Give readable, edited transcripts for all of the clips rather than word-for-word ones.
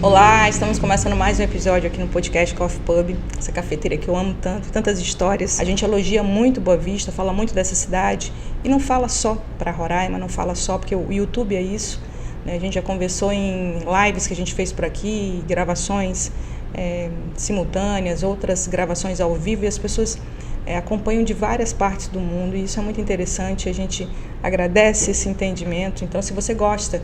Olá, estamos começando mais um episódio aqui no podcast Coffee Pub, essa cafeteria que eu amo tanto, tantas histórias. A gente elogia muito Boa Vista, fala muito dessa cidade e não fala só para Roraima, não fala só porque o YouTube é isso, né? A gente já conversou em lives que a gente fez por aqui, gravações simultâneas, outras gravações ao vivo e as pessoas acompanham de várias partes do mundo e isso é muito interessante, a gente agradece esse entendimento. Então, se você gosta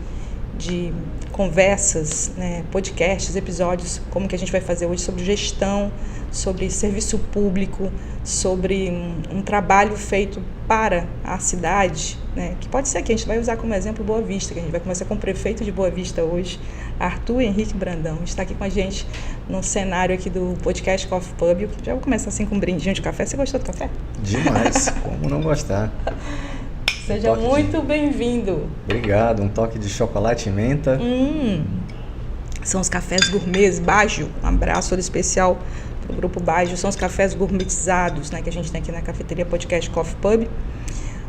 de conversas, podcasts, episódios, como que a gente vai fazer hoje sobre gestão, sobre serviço público, sobre um trabalho feito para a cidade, que pode ser que a gente vai usar como exemplo Boa Vista, que a gente vai começar com o prefeito de Boa Vista hoje, Arthur Henrique Brandão, está aqui com a gente no cenário aqui do podcast Coffee Pub. Já vou começar assim com um brindinho de café. Você gostou do café? Demais, como não gostar? Seja muito bem-vindo. Obrigado, um toque de chocolate e menta. São os cafés gourmets Baggio, um abraço todo especial para o grupo Baggio. São os cafés gourmetizados, que a gente tem aqui na cafeteria Podcast Coffee Pub.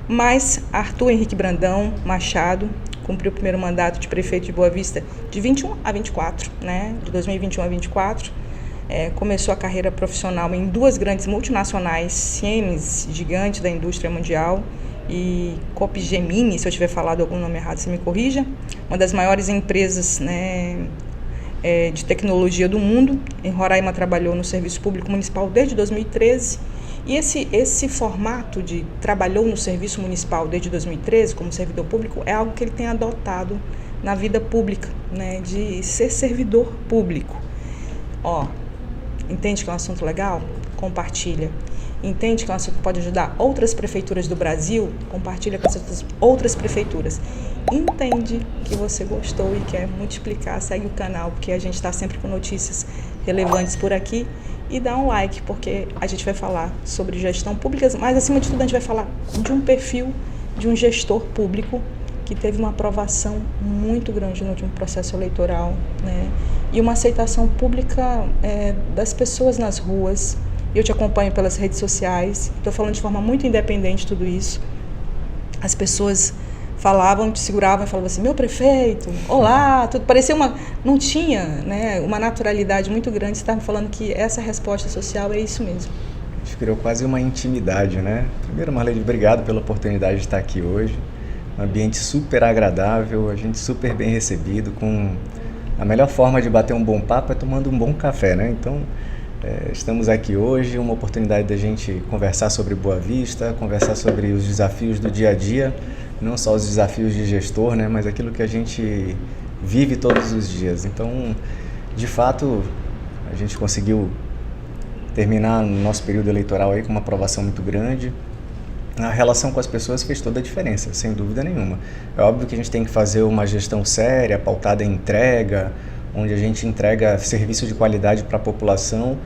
Mas Arthur Henrique Brandão Machado cumpriu o primeiro mandato de prefeito de Boa Vista de 21 a 24, de 2021 a 24. Começou a carreira profissional em duas grandes multinacionais, Siemens, gigante da indústria mundial, e Capgemini, se eu tiver falado algum nome errado, você me corrija, uma das maiores empresas de tecnologia do mundo. Em Roraima trabalhou no Serviço Público Municipal desde 2013, e esse formato de trabalhou no Serviço Municipal desde 2013 como servidor público é algo que ele tem adotado na vida pública, de ser servidor público. Entende que é um assunto legal? Compartilha. Entende que é um assunto que pode ajudar outras prefeituras do Brasil? Compartilha com essas outras prefeituras. Entende que você gostou e quer multiplicar, segue o canal, porque a gente está sempre com notícias relevantes por aqui. E dá um like, porque a gente vai falar sobre gestão pública, mas acima de tudo a gente vai falar de um perfil de um gestor público que teve uma aprovação muito grande no último processo eleitoral, e uma aceitação pública das pessoas nas ruas. Eu te acompanho pelas redes sociais, estou falando de forma muito independente tudo isso. As pessoas falavam, te seguravam e falavam assim, meu prefeito, olá, tudo parecia não tinha, uma naturalidade muito grande. Você estava falando que essa resposta social é isso mesmo. A gente criou quase uma intimidade, Primeiro, Marlene, obrigado pela oportunidade de estar aqui hoje. Um ambiente super agradável, a gente super bem recebido, com a melhor forma de bater um bom papo é tomando um bom café, Então, estamos aqui hoje, uma oportunidade da gente conversar sobre Boa Vista, conversar sobre os desafios do dia a dia, não só os desafios de gestor, mas aquilo que a gente vive todos os dias. Então, de fato, a gente conseguiu terminar o nosso período eleitoral aí com uma aprovação muito grande. A relação com as pessoas fez toda a diferença, sem dúvida nenhuma. É óbvio que a gente tem que fazer uma gestão séria, pautada em entrega, onde a gente entrega serviço de qualidade para a população,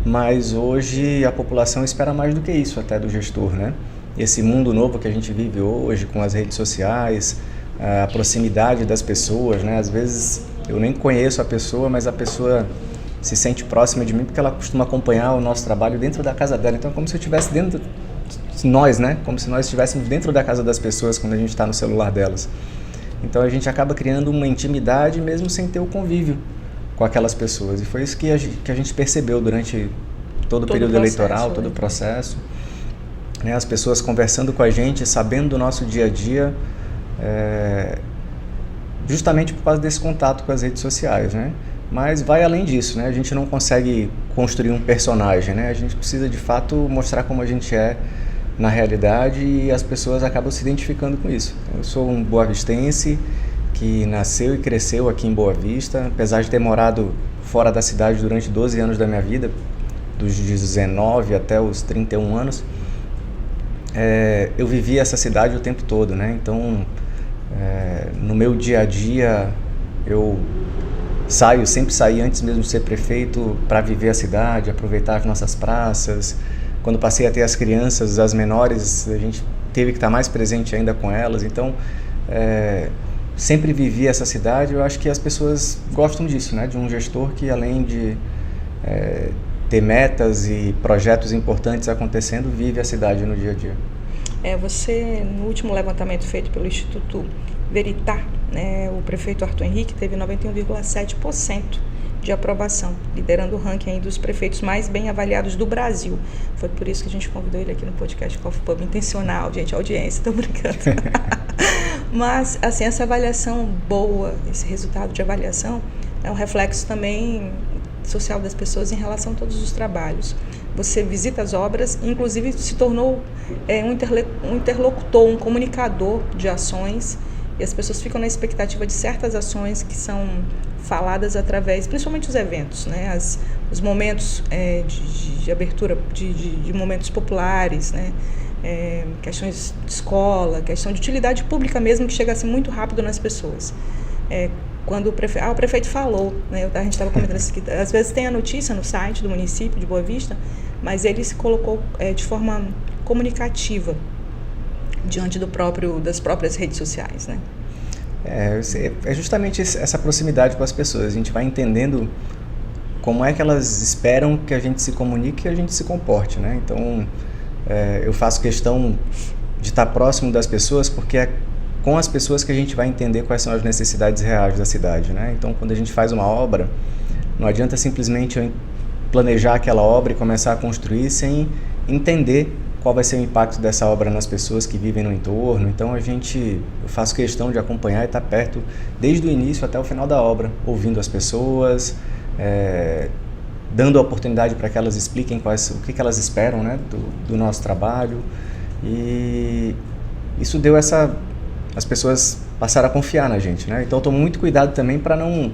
mas hoje a população espera mais do que isso até do gestor, Esse mundo novo que a gente vive hoje, com as redes sociais, a proximidade das pessoas, Às vezes eu nem conheço a pessoa, mas a pessoa se sente próxima de mim porque ela costuma acompanhar o nosso trabalho dentro da casa dela. Então é como se eu estivesse dentro de nós, Como se nós estivéssemos dentro da casa das pessoas quando a gente está no celular delas. Então a gente acaba criando uma intimidade mesmo sem ter o convívio com aquelas pessoas. E foi isso que a gente percebeu durante todo o período eleitoral, todo o processo. As pessoas conversando com a gente, sabendo do nosso dia a dia, justamente por causa desse contato com as redes sociais, Mas vai além disso, A gente não consegue construir um personagem, A gente precisa de fato mostrar como a gente é na realidade e as pessoas acabam se identificando com isso. Eu sou um boavistense que nasceu e cresceu aqui em Boa Vista, apesar de ter morado fora da cidade durante 12 anos da minha vida, dos 19 até os 31 anos, eu vivi essa cidade o tempo todo, Então, no meu dia a dia, eu sempre saí antes mesmo de ser prefeito para viver a cidade, aproveitar as nossas praças. Quando passei a ter as crianças, as menores, a gente teve que estar mais presente ainda com elas. Então, sempre vivi essa cidade. Eu acho que as pessoas gostam disso, de um gestor que, além de ter metas e projetos importantes acontecendo, vive a cidade no dia a dia. Você, no último levantamento feito pelo Instituto Veritá, o prefeito Arthur Henrique teve 91,7% de aprovação, liderando o ranking aí dos prefeitos mais bem avaliados do Brasil. Foi por isso que a gente convidou ele aqui no podcast Coffee Pub. Intencional, gente, audiência, tô brincando. Mas, assim, essa avaliação boa, esse resultado de avaliação é um reflexo também social das pessoas em relação a todos os trabalhos. Você visita as obras, inclusive se tornou um interlocutor, um comunicador de ações, e as pessoas ficam na expectativa de certas ações que são faladas através, principalmente os eventos, né? Os momentos de abertura de momentos populares, né? Questões de escola, questão de utilidade pública mesmo, que chega assim muito rápido nas pessoas. Quando o prefeito falou, né? A gente estava comentando isso aqui, às vezes tem a notícia no site do município de Boa Vista, mas ele se colocou de forma comunicativa diante das próprias redes sociais, né? É justamente essa proximidade com as pessoas. A gente vai entendendo como é que elas esperam que a gente se comunique e a gente se comporte, né? Então, eu faço questão de estar próximo das pessoas, porque é com as pessoas que a gente vai entender quais são as necessidades reais da cidade, né? Então, quando a gente faz uma obra, não adianta simplesmente eu planejar aquela obra e começar a construir sem entender qual vai ser o impacto dessa obra nas pessoas que vivem no entorno. Então, eu faço questão de acompanhar e estar perto desde o início até o final da obra, ouvindo as pessoas, dando a oportunidade para que elas expliquem o que elas esperam, né, do nosso trabalho. E isso deu as pessoas passaram a confiar na gente, né? Então, eu tomo muito cuidado também para não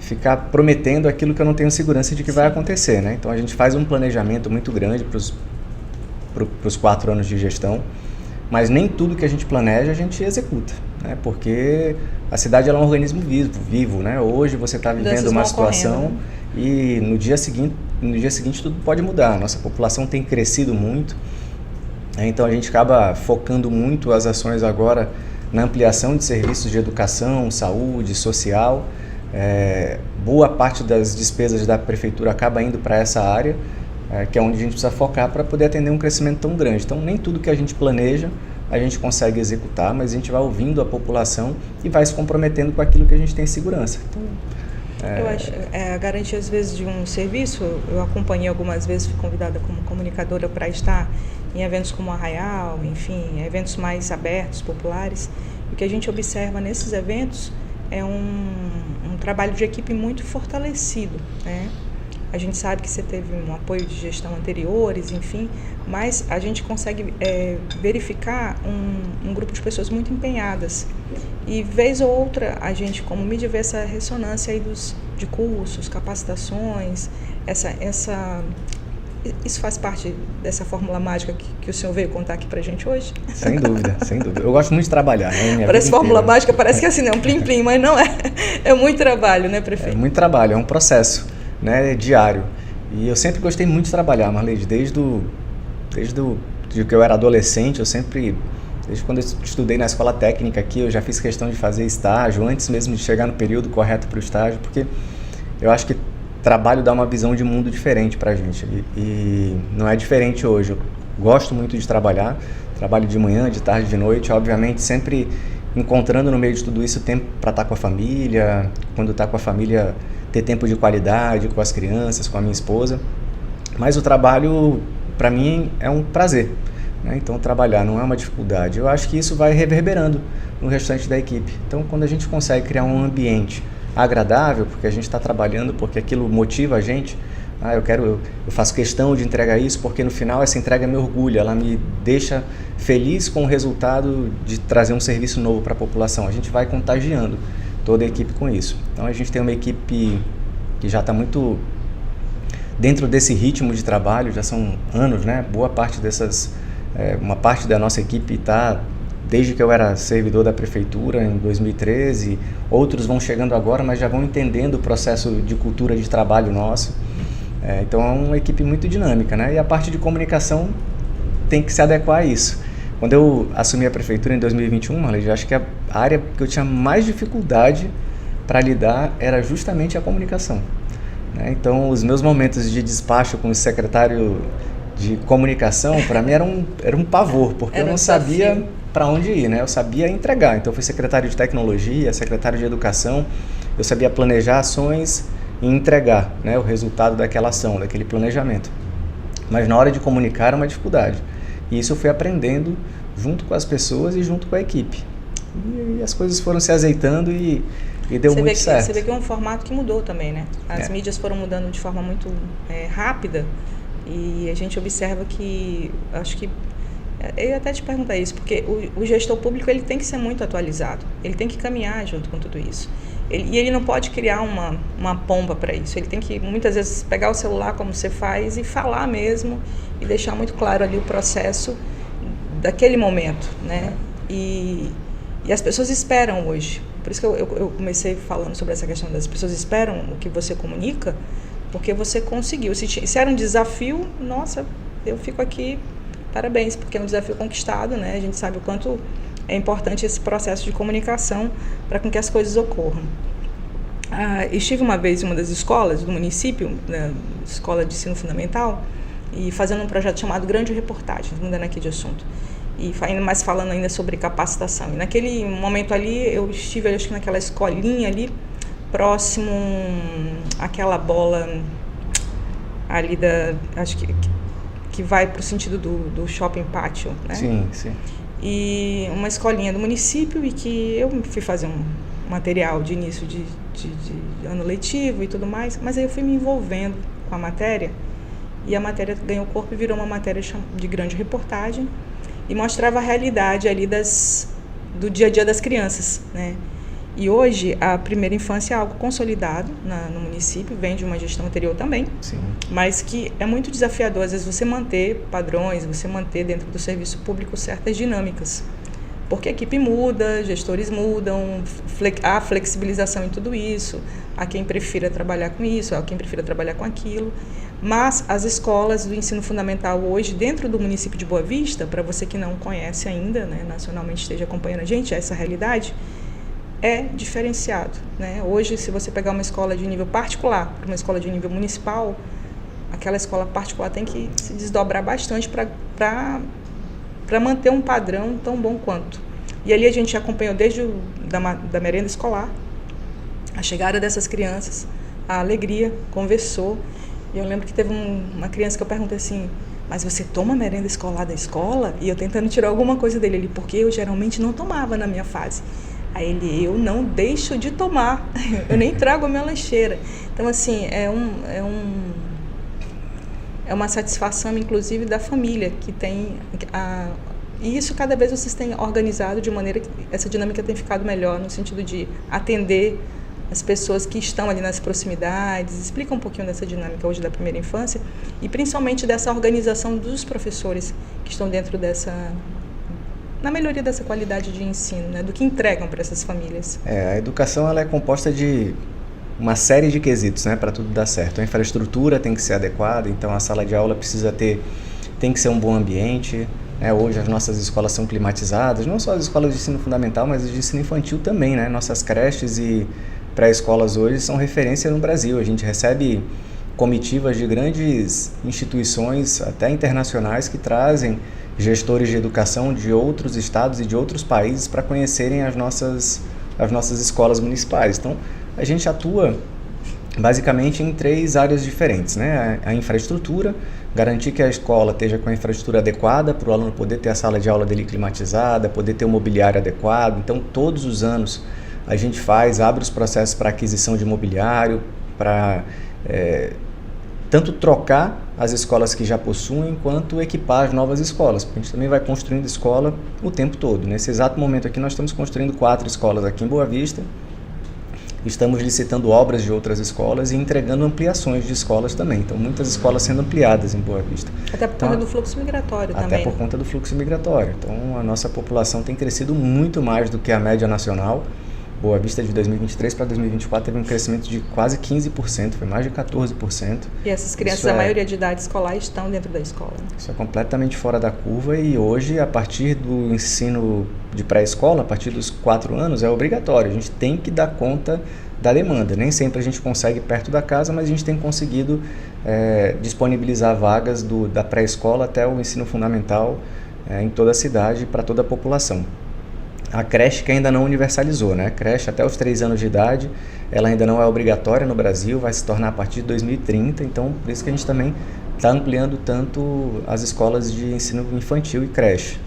ficar prometendo aquilo que eu não tenho segurança de que vai acontecer, né? Então, a gente faz um planejamento muito grande para os 4 anos de gestão, mas nem tudo que a gente planeja a gente executa, né? Porque a cidade ela é um organismo vivo, né? Hoje você está vivendo uma situação e no dia seguinte tudo pode mudar. Nossa população tem crescido muito, então a gente acaba focando muito as ações agora na ampliação de serviços de educação, saúde, social. Boa parte das despesas da prefeitura acaba indo para essa área, que é onde a gente precisa focar para poder atender um crescimento tão grande. Então, nem tudo que a gente planeja a gente consegue executar, mas a gente vai ouvindo a população e vai se comprometendo com aquilo que a gente tem segurança. Então, eu acho a garantia, às vezes, de um serviço, eu acompanhei algumas vezes, fui convidada como comunicadora para estar em eventos como Arraial, enfim, eventos mais abertos, populares. O que a gente observa nesses eventos é um trabalho de equipe muito fortalecido, né? A gente sabe que você teve um apoio de gestão anteriores, enfim, mas a gente consegue verificar um grupo de pessoas muito empenhadas. E, vez ou outra, a gente, como mídia, vê essa ressonância aí de cursos, capacitações, isso faz parte dessa fórmula mágica que o senhor veio contar aqui pra gente hoje? Sem dúvida, sem dúvida. Eu gosto muito de trabalhar, né? Parece fórmula mágica, parece que é assim, né? Um plim-plim, mas não é. É muito trabalho, né, prefeito? É muito trabalho, é um processo, né, diário. E eu sempre gostei muito de trabalhar, Marlene, desde que eu era adolescente, desde quando eu estudei na escola técnica aqui, eu já fiz questão de fazer estágio, antes mesmo de chegar no período correto para o estágio, porque eu acho que trabalho dá uma visão de mundo diferente para a gente, e não é diferente hoje. Eu gosto muito de trabalho de manhã, de tarde, de noite, obviamente sempre encontrando no meio de tudo isso tempo para estar com a família, quando está com a família, ter tempo de qualidade com as crianças, com a minha esposa. Mas o trabalho, para mim, é um prazer, né? Então, trabalhar não é uma dificuldade. Eu acho que isso vai reverberando no restante da equipe. Então, quando a gente consegue criar um ambiente agradável, porque a gente está trabalhando, porque aquilo motiva a gente, eu faço questão de entregar isso, porque no final essa entrega me orgulha, ela me deixa feliz com o resultado de trazer um serviço novo para a população. A gente vai contagiando toda a equipe com isso. Então a gente tem uma equipe que já está muito dentro desse ritmo de trabalho, já são anos, né? Boa parte uma parte da nossa equipe está desde que eu era servidor da prefeitura em 2013, outros vão chegando agora, mas já vão entendendo o processo de cultura de trabalho nosso. Então é uma equipe muito dinâmica, né? E a parte de comunicação tem que se adequar a isso. Quando eu assumi a prefeitura em 2021, Marlene, acho que a área que eu tinha mais dificuldade para lidar era justamente a comunicação, né? Então os meus momentos de despacho com o secretário de comunicação, para mim era um pavor, porque eu não sabia para onde ir, né? Eu sabia entregar, então eu fui secretário de tecnologia, secretário de educação, eu sabia planejar ações, e entregar, né, o resultado daquela ação, daquele planejamento. Mas na hora de comunicar era uma dificuldade. E isso eu fui aprendendo junto com as pessoas e junto com a equipe. E as coisas foram se azeitando e deu muito certo. Você vê que é um formato que mudou também, né? As mídias foram mudando de forma muito rápida e a gente observa que, acho que, eu ia até te perguntar isso, porque o gestor público ele tem que ser muito atualizado, ele tem que caminhar junto com tudo isso. E ele não pode criar uma pomba para isso, ele tem que muitas vezes pegar o celular como você faz e falar mesmo e deixar muito claro ali o processo daquele momento, né? E as pessoas esperam hoje. Por isso que eu comecei falando sobre essa questão das pessoas esperam o que você comunica, porque você conseguiu. Se era um desafio, nossa, eu fico aqui, parabéns, porque é um desafio conquistado, né? A gente sabe o quanto é importante esse processo de comunicação para com que as coisas ocorram. Estive uma vez em uma das escolas do município, né, escola de ensino fundamental, e fazendo um projeto chamado Grande Reportagem, mudando aqui de assunto. E mais falando ainda sobre capacitação. E naquele momento ali, eu estive, acho que naquela escolinha ali, próximo àquela bola ali acho que vai para o sentido do shopping pátio, né? Sim, sim. E uma escolinha do município e que eu fui fazer um material de início de ano letivo e tudo mais, mas aí eu fui me envolvendo com a matéria e a matéria ganhou corpo e virou uma matéria de grande reportagem e mostrava a realidade ali do dia a dia das crianças, né? E hoje a primeira infância é algo consolidado no município, vem de uma gestão anterior também, sim, mas que é muito desafiador, às vezes, você manter padrões, você manter dentro do serviço público certas dinâmicas, porque a equipe muda, gestores mudam, há flexibilização em tudo isso, há quem prefira trabalhar com isso, há quem prefira trabalhar com aquilo. Mas as escolas do ensino fundamental hoje, dentro do município de Boa Vista, para você que não conhece ainda, né, nacionalmente esteja acompanhando a gente, essa realidade é diferenciado, né? Hoje, se você pegar uma escola de nível particular para uma escola de nível municipal, aquela escola particular tem que se desdobrar bastante para manter um padrão tão bom quanto. E ali a gente acompanhou desde da merenda escolar, a chegada dessas crianças, a alegria, conversou. E eu lembro que teve uma criança que eu perguntei assim, mas você toma merenda escolar da escola? E eu tentando tirar alguma coisa dele ali, porque eu geralmente não tomava na minha fase. Aí ele, eu não deixo de tomar, eu nem trago a minha lancheira. Então, assim, é uma satisfação, inclusive, da família, que tem... E isso cada vez vocês têm organizado de maneira que essa dinâmica tem ficado melhor, no sentido de atender as pessoas que estão ali nas proximidades. Explica um pouquinho dessa dinâmica hoje da primeira infância e principalmente dessa organização dos professores que estão dentro na melhoria dessa qualidade de ensino, né, do que entregam para essas famílias. A educação ela é composta de uma série de quesitos, né, para tudo dar certo. A infraestrutura tem que ser adequada, então a sala de aula tem que ser um bom ambiente. Hoje as nossas escolas são climatizadas, não só as escolas de ensino fundamental, mas as de ensino infantil também, né? Nossas creches e pré-escolas hoje são referência no Brasil. A gente recebe comitivas de grandes instituições, até internacionais, que trazem gestores de educação de outros estados e de outros países para conhecerem as nossas escolas municipais. Então, a gente atua basicamente em 3 áreas diferentes, né? A infraestrutura, garantir que a escola esteja com a infraestrutura adequada para o aluno poder ter a sala de aula dele climatizada, poder ter o mobiliário adequado. Então, todos os anos a gente abre os processos para aquisição de mobiliário, para tanto trocar as escolas que já possuem, quanto equipar as novas escolas, porque a gente também vai construindo escola o tempo todo. Nesse exato momento aqui nós estamos construindo 4 escolas aqui em Boa Vista, estamos licitando obras de outras escolas e entregando ampliações de escolas também. Então, muitas escolas sendo ampliadas em Boa Vista. Até por conta do fluxo migratório também. Até por conta do fluxo migratório. Então, a nossa população tem crescido muito mais do que a média nacional. Boa Vista de 2023 para 2024 teve um crescimento de quase 15%, foi mais de 14%. E essas crianças, a maioria de idade escolar, estão dentro da escola. Isso é completamente fora da curva e hoje, a partir do ensino de pré-escola, a partir dos 4 anos, é obrigatório. A gente tem que dar conta da demanda. Nem sempre a gente consegue perto da casa, mas a gente tem conseguido disponibilizar vagas da pré-escola até o ensino fundamental em toda a cidade para toda a população. A creche que ainda não universalizou, né? Creche até os 3 anos de idade, ela ainda não é obrigatória no Brasil, vai se tornar a partir de 2030, então por isso que a gente também está ampliando tanto as escolas de ensino infantil e creche.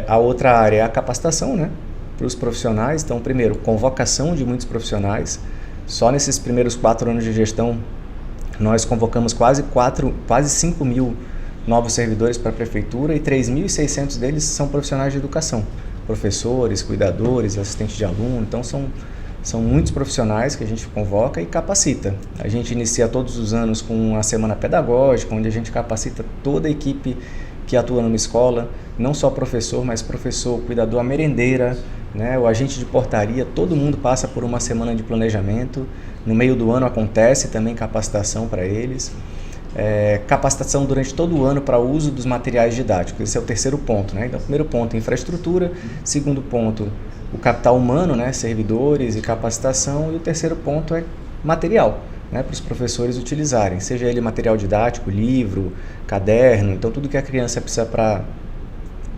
A outra área é a capacitação, né? Para os profissionais. Então, primeiro, convocação de muitos profissionais. Só nesses primeiros 4 anos de gestão, nós convocamos quase 5 mil novos servidores para a prefeitura e 3.600 deles são profissionais de educação. Professores, cuidadores, assistentes de aluno. Então, são muitos profissionais que a gente convoca e capacita. A gente inicia todos os anos com a semana pedagógica, onde a gente capacita toda a equipe que atua numa escola, não só professor, mas professor, cuidador, a merendeira, né, o agente de portaria, todo mundo passa por uma semana de planejamento. No meio do ano acontece também capacitação para eles. Capacitação durante todo o ano para o uso dos materiais didáticos. Esse é o terceiro ponto, né? Então, primeiro ponto, infraestrutura. Segundo ponto, o capital humano, né? Servidores e capacitação. E o terceiro ponto é material, né? Para os professores utilizarem, seja ele material didático, livro, caderno, então tudo que a criança precisa para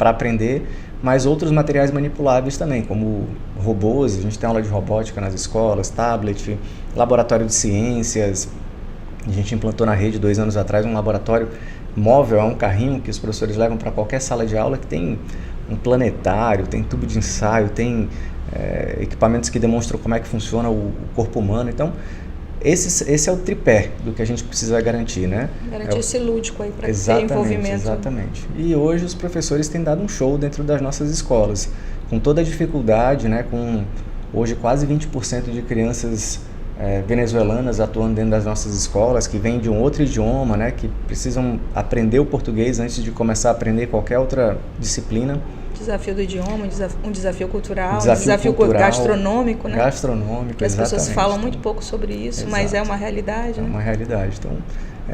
aprender, mas outros materiais manipuláveis também, como robôs. A gente tem aula de robótica nas escolas, tablet, laboratório de ciências. A gente implantou na rede 2 anos atrás um laboratório móvel, é um carrinho que os professores levam para qualquer sala de aula, que tem um planetário, tem tubo de ensaio, tem equipamentos que demonstram como é que funciona o corpo humano. Então, esse é o tripé do que a gente precisa garantir, né? Garantir esse lúdico aí para ter envolvimento. Exatamente. E hoje os professores têm dado um show dentro das nossas escolas, com toda a dificuldade, né? Com hoje quase 20% de crianças venezuelanas atuando dentro das nossas escolas, que vêm de um outro idioma, né? Que precisam aprender o português antes de começar a aprender qualquer outra disciplina. Desafio do idioma, um desafio cultural, desafio cultural, gastronômico, né? Gastronômico, as pessoas exatamente. falam muito pouco sobre isso, Exato. Mas é uma realidade, né? É uma realidade. Então,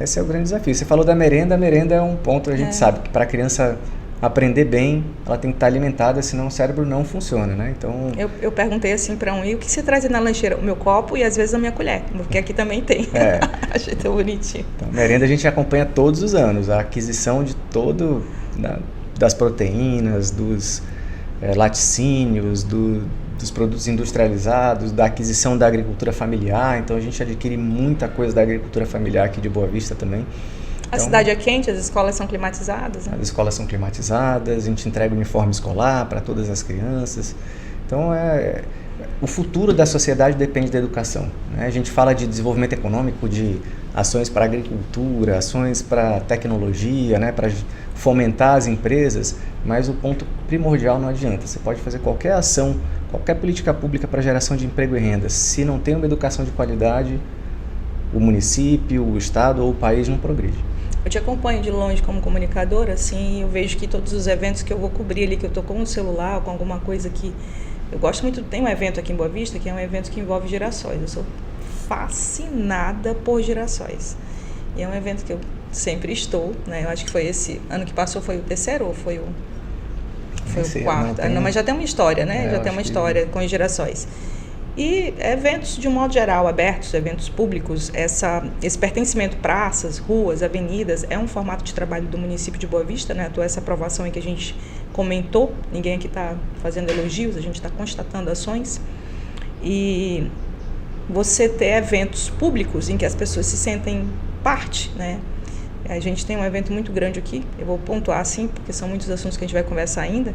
esse é o grande desafio. Você falou da merenda, a merenda é um ponto, a gente sabe que para a criança aprender bem, ela tem que estar alimentada, senão o cérebro não funciona, né? Então, eu perguntei assim para e o que você traz na lancheira? O meu copo e às vezes a minha colher, porque aqui também tem. Achei tão bonitinho. Então, merenda a gente acompanha todos os anos, a aquisição de das proteínas, dos laticínios, dos produtos industrializados, da aquisição da agricultura familiar. Então a gente adquire muita coisa da agricultura familiar aqui de Boa Vista também. A cidade é quente, as escolas são climatizadas, né? As escolas são climatizadas, a gente entrega uniforme escolar para todas as crianças. Então o futuro da sociedade depende da educação, né? A gente fala de desenvolvimento econômico, de ações para a agricultura, ações para tecnologia, né? Para fomentar as empresas, mas o ponto primordial não adianta. Você pode fazer qualquer ação, qualquer política pública para geração de emprego e renda. Se não tem uma educação de qualidade, o município, o estado ou o país não progride. Eu te acompanho de longe como comunicadora, assim, eu vejo que todos os eventos que eu vou cobrir ali, que eu estou com o celular, com alguma coisa que eu gosto muito. Tem um evento aqui em Boa Vista que é um evento que envolve girassóis. Eu sou fascinada por girassóis. E é um evento que eu sempre estou, né? Eu acho que foi esse ano que passou, foi o terceiro ou foi o quarto? Não, mas já tem uma história, né? Já tem uma história com os girassóis. E eventos, de um modo geral, abertos, eventos públicos, esse pertencimento, praças, ruas, avenidas, é um formato de trabalho do município de Boa Vista, né? Essa aprovação aí que a gente comentou, ninguém aqui está fazendo elogios, a gente está constatando ações. E você ter eventos públicos em que as pessoas se sentem parte, né? A gente tem um evento muito grande aqui, eu vou pontuar assim, porque são muitos assuntos que a gente vai conversar ainda,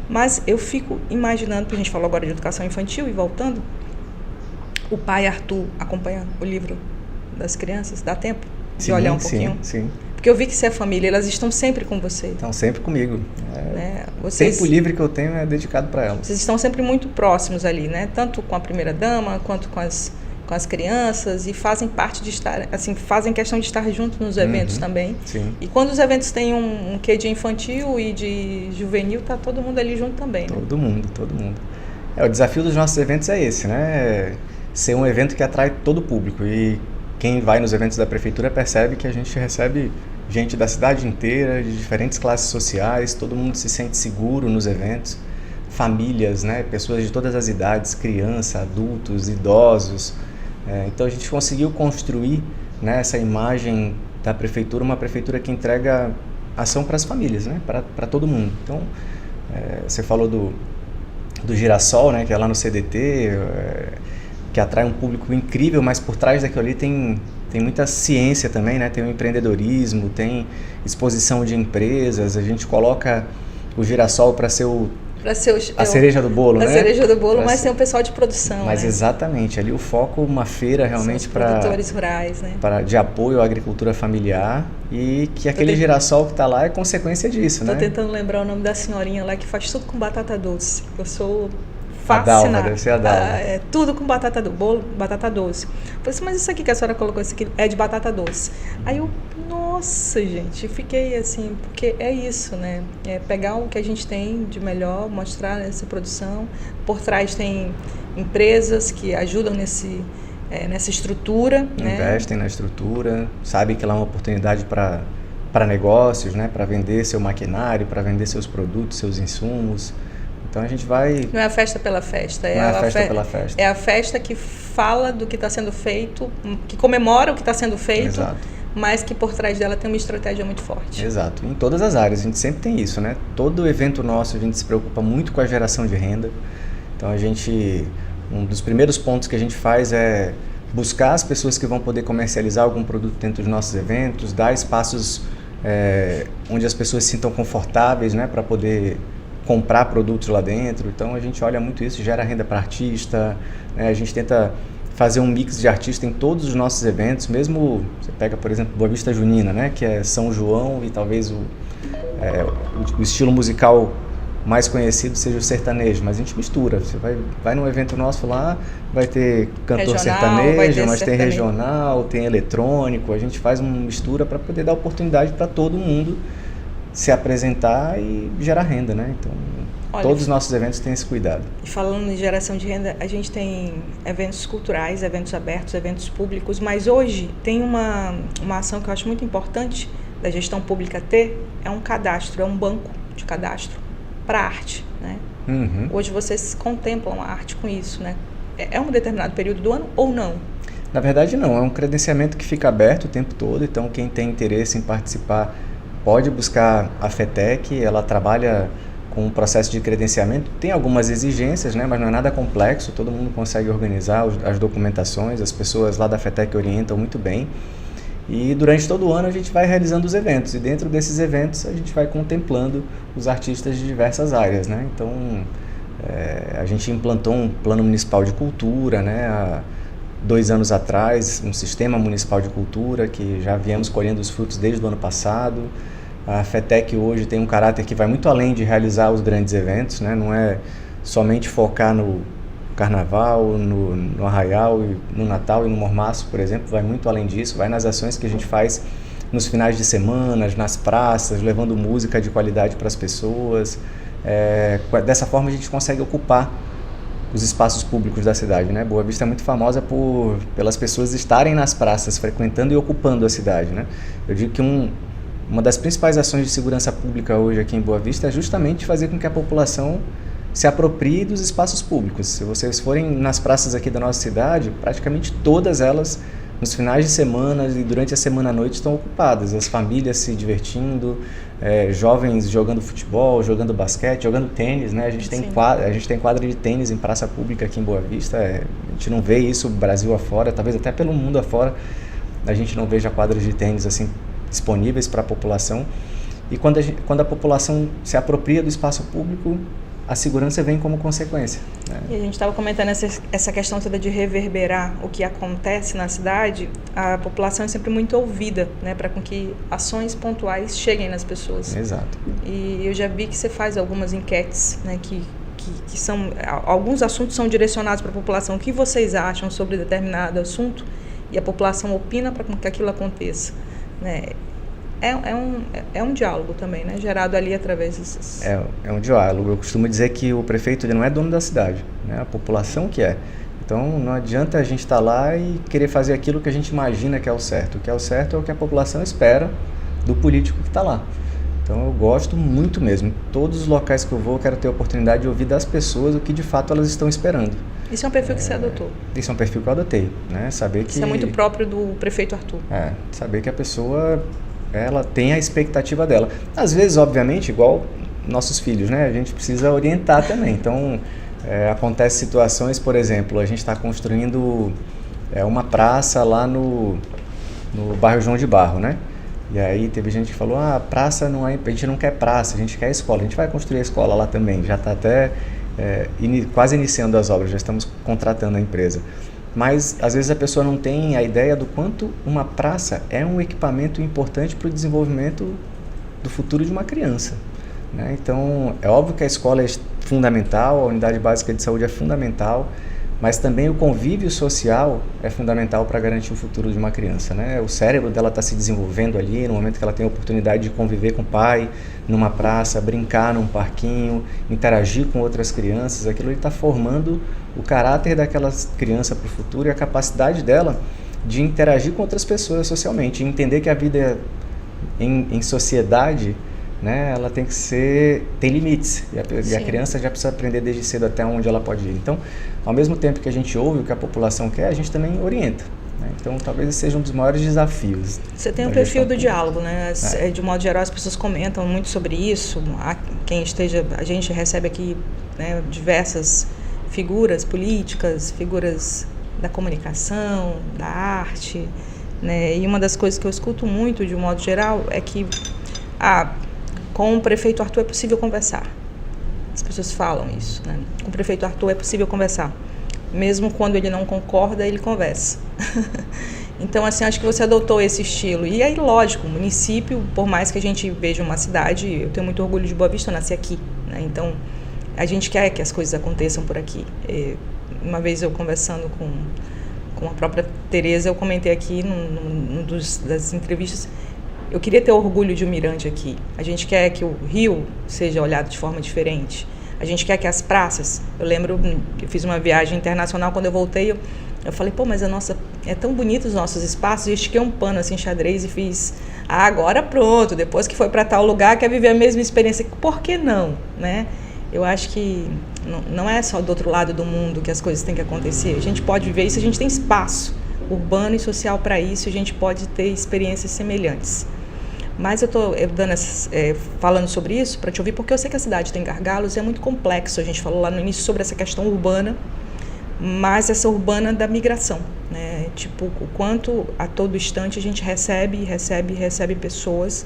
mas eu fico imaginando, porque a gente falou agora de educação infantil e voltando, o pai Arthur acompanhando o livro das crianças, dá tempo de olhar um pouquinho? Sim. Porque eu vi que você é família, elas estão sempre com você. Estão sempre comigo. O tempo livre que eu tenho é dedicado para elas. Vocês estão sempre muito próximos ali, né? Tanto com a primeira-dama, quanto com as crianças, e fazem parte de estar, assim, fazem questão de estar junto nos eventos também. Sim. E quando os eventos têm um quê de infantil e de juvenil, tá todo mundo ali junto também, né? Todo mundo. O desafio dos nossos eventos é esse, né? Ser um evento que atrai todo o público. E quem vai nos eventos da prefeitura percebe que a gente recebe gente da cidade inteira, de diferentes classes sociais, todo mundo se sente seguro nos eventos. Famílias, né? Pessoas de todas as idades, crianças, adultos, idosos. Então a gente conseguiu construir, né, essa imagem da prefeitura, uma prefeitura que entrega ação para as famílias, né, para todo mundo. Então, você falou do Girassol, né, que é lá no CDT, que atrai um público incrível, mas por trás daquilo ali tem muita ciência também, né? Tem o empreendedorismo, tem exposição de empresas, a gente coloca o Girassol para ser a cereja do bolo, né? A cereja do bolo, mas tem o pessoal de produção, mas né? Exatamente, ali o foco, uma feira realmente para produtores rurais, né? De apoio à agricultura familiar, e que aquele girassol que está lá é consequência disso, né? Tô tentando lembrar o nome da senhorinha lá que faz tudo com batata doce. Eu sou Adalva, fascinada. deve ser a Adalva. Tudo com batata doce. Eu falei assim, mas isso aqui que a senhora colocou, isso aqui é de batata doce. Aí eu, nossa, gente, fiquei assim, porque é isso, né? É pegar o que a gente tem de melhor, mostrar essa produção. Por trás tem empresas que ajudam nessa estrutura. Investem, né? Na estrutura, sabem que lá é uma oportunidade para negócios, né? Para vender seu maquinário, para vender seus produtos, seus insumos. Então a gente vai... Não é a festa pela festa. Não é a festa pela festa. É a festa que fala do que está sendo feito, que comemora o que está sendo feito. Exato. Mas que por trás dela tem uma estratégia muito forte. Exato. Em todas as áreas, a gente sempre tem isso, né? Todo evento nosso, a gente se preocupa muito com a geração de renda. Então um dos primeiros pontos que a gente faz é buscar as pessoas que vão poder comercializar algum produto dentro dos nossos eventos, dar espaços onde as pessoas se sintam confortáveis, né? Para poder comprar produtos lá dentro. Então a gente olha muito isso, gera renda para artista, né? A gente tenta fazer um mix de artista em todos os nossos eventos, mesmo você pega, por exemplo, Boa Vista Junina, né? Que é São João e talvez o estilo musical mais conhecido seja o sertanejo, mas a gente mistura. Você vai num evento nosso lá, vai ter cantor sertanejo, mas tem regional, tem eletrônico, a gente faz uma mistura para poder dar oportunidade para todo mundo se apresentar e gerar renda, né? Então, todos os nossos eventos têm esse cuidado. E falando em geração de renda, a gente tem eventos culturais, eventos abertos, eventos públicos, mas hoje tem uma ação que eu acho muito importante da gestão pública ter, é um cadastro, é um banco de cadastro para arte, né? Uhum. Hoje vocês contemplam a arte com isso, né? É um determinado período do ano ou não? Na verdade não, é um credenciamento que fica aberto o tempo todo, então quem tem interesse em participar pode buscar a FETEC, ela trabalha com o processo de credenciamento, tem algumas exigências, né, mas não é nada complexo, todo mundo consegue organizar as documentações, as pessoas lá da FETEC orientam muito bem, e durante todo o ano a gente vai realizando os eventos, e dentro desses eventos a gente vai contemplando os artistas de diversas áreas, né, então a gente implantou um plano municipal de cultura, né, há 2 anos atrás, um sistema municipal de cultura que já viemos colhendo os frutos desde o ano passado. A FETEC hoje tem um caráter que vai muito além de realizar os grandes eventos, né? Não é somente focar no Carnaval, no Arraial, no Natal e no Mormaço, por exemplo, vai muito além disso, vai nas ações que a gente faz nos finais de semana, nas praças, levando música de qualidade para as pessoas. Dessa forma a gente consegue ocupar os espaços públicos da cidade, né? Boa Vista é muito famosa pelas pessoas estarem nas praças, frequentando e ocupando a cidade, né? Eu digo que uma das principais ações de segurança pública hoje aqui em Boa Vista é justamente fazer com que a população se aproprie dos espaços públicos. Se vocês forem nas praças aqui da nossa cidade, praticamente todas elas, nos finais de semana e durante a semana à noite, estão ocupadas. As famílias se divertindo, jovens jogando futebol, jogando basquete, jogando tênis, né? A gente tem quadra de tênis em praça pública aqui em Boa Vista. A gente não vê isso Brasil afora, talvez até pelo mundo afora. A gente não veja quadras de tênis assim disponíveis para a população. E quando a população se apropria do espaço público, a segurança vem como consequência, né? E a gente estava comentando essa questão toda de reverberar o que acontece na cidade. A população é sempre muito ouvida, né, para com que ações pontuais cheguem nas pessoas. Exato. E eu já vi que você faz algumas enquetes, né, que são, alguns assuntos são direcionados para a população. O que vocês acham sobre determinado assunto? E a população opina para que aquilo aconteça, né? É um diálogo também, né? Gerado ali através desses... É um diálogo. Eu costumo dizer que o prefeito ele não é dono da cidade, né? A população que é. Então não adianta a gente estar lá e querer fazer aquilo que a gente imagina que é o certo. O que é o certo é o que a população espera do político que está lá. Então eu gosto muito mesmo. Em todos os locais que eu vou, eu quero ter a oportunidade de ouvir das pessoas o que de fato elas estão esperando. Isso é um perfil que você adotou? Isso é um perfil que eu adotei, né? Saber que... Isso é muito próprio do prefeito Arthur. Saber que a pessoa... ela tem a expectativa dela. Às vezes, obviamente, igual nossos filhos, né? A gente precisa orientar também. Então, Acontecem situações, por exemplo, a gente está construindo uma praça lá no bairro João de Barro, né? E aí teve gente que falou, praça não é, a gente não quer praça, a gente quer escola. A gente vai construir a escola lá também, já está até quase iniciando as obras, já estamos contratando a empresa. Mas às vezes a pessoa não tem a ideia do quanto uma praça é um equipamento importante para o desenvolvimento do futuro de uma criança, né? Então é óbvio que a escola é fundamental, a unidade básica de saúde é fundamental, mas também o convívio social é fundamental para garantir o futuro de uma criança, né? O cérebro dela está se desenvolvendo ali, no momento que ela tem a oportunidade de conviver com o pai, numa praça, brincar num parquinho, interagir com outras crianças, aquilo está formando o caráter daquela criança para o futuro e a capacidade dela de interagir com outras pessoas socialmente, entender que a vida em sociedade, né, ela tem limites, e a criança já precisa aprender desde cedo até onde ela pode ir. Então, ao mesmo tempo que a gente ouve o que a população quer, a gente também orienta, né? Então, talvez esse seja um dos maiores desafios. Você tem o perfil do diálogo, né? De modo geral, as pessoas comentam muito sobre isso. A gente recebe aqui, né, diversas figuras políticas, figuras da comunicação, da arte, né? E uma das coisas que eu escuto muito, de um modo geral, é que com o prefeito Arthur é possível conversar. As pessoas falam isso, né? Com o prefeito Arthur é possível conversar. Mesmo quando ele não concorda, ele conversa. Então, assim, acho que você adotou esse estilo. E aí, lógico, o município, por mais que a gente veja uma cidade, eu tenho muito orgulho de Boa Vista, eu nasci aqui, né? Então, a gente quer que as coisas aconteçam por aqui. Uma vez eu conversando com a própria Tereza, eu comentei aqui das entrevistas, eu queria ter orgulho de um mirante aqui. A gente quer que o Rio seja olhado de forma diferente. A gente quer que as praças... Eu lembro que eu fiz uma viagem internacional, quando eu voltei, eu falei, mas é tão bonito os nossos espaços, e eu estiquei um pano assim, xadrez, e fiz, agora pronto, depois que foi para tal lugar, quer viver a mesma experiência. Por que não, né? Eu acho que não é só do outro lado do mundo que as coisas têm que acontecer. A gente pode viver isso, a gente tem espaço urbano e social para isso, a gente pode ter experiências semelhantes. Mas eu estou falando sobre isso para te ouvir, porque eu sei que a cidade tem gargalos e é muito complexo. A gente falou lá no início sobre essa questão urbana, mas essa urbana da migração, né? Tipo, o quanto a todo instante a gente recebe pessoas,